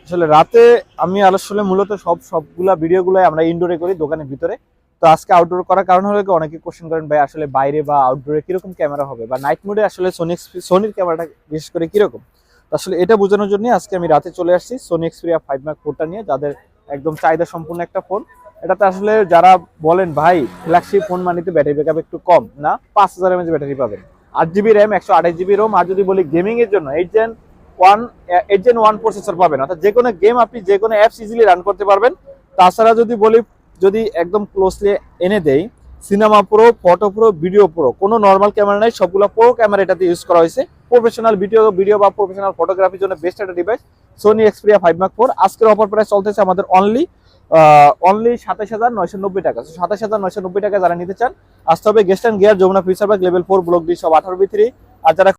আসলে রাতে আমি আসলে মূলত সবগুলা ভিডিওগুলো আমরা ইনডোরে করি দোকানের ভিতরে। তো আজকে আউটডোর করার কারণ হলো কি অনেকে কোশ্চেন করেন ভাই আসলে বাইরে বা আউটডোরে কিরকম ক্যামেরা হবে বা নাইট মোডে আসলে সোনির ক্যামেরাটা বিশেষ করে কিরকম। তো আসলে এটা বোঝানোর জন্য আজকে আমি রাতে চলে আসছি সোনি এক্সপিরিয়া 5 মার্ক 4টা নিয়ে, যাদের একদম চাহিদা সম্পূর্ণ একটা ফোন। এটাতে আসলে যারা বলেন ভাই ফ্ল্যাগশিপ ফোন মানে তো ব্যাটারি ব্যাকআপ একটু কম, না 5000 এমএএইচ ব্যাটারি পাবেন, 8 জিবি র্যাম, 128 জিবি রোম। আর যদি বলি গেমিং এর জন্য 8 Gen 1 প্রসেসর পাবেন, অর্থাৎ যে কোনো গেম আপনি যে কোনো অ্যাপস ইজিলি রান করতে পারবেন। তাছাড়া যদি বলি, যদি একদম ক্লোজলি এনে দেই, cinema pro, photo pro, video pro, কোনো নর্মাল ক্যামেরা নাই, সবগুলো প্রো ক্যামেরা এটাতে ইউজ করা হয়েছে। প্রফেশনাল ভিডিও বা প্রফেশনাল ফটোগ্রাফির জন্য বেস্ট একটা ডিভাইস সোনি এক্সপিরিয়া 5 মার্ক 4। আজকের অফার প্রাইস চলতেছে আমাদের অনলি 27,990 টাকা। 27,990 টাকা যারা নিতে চান আসতে হবে guest and gear, Jamuna future park, level 4, block D, সব 18B3। আর যারা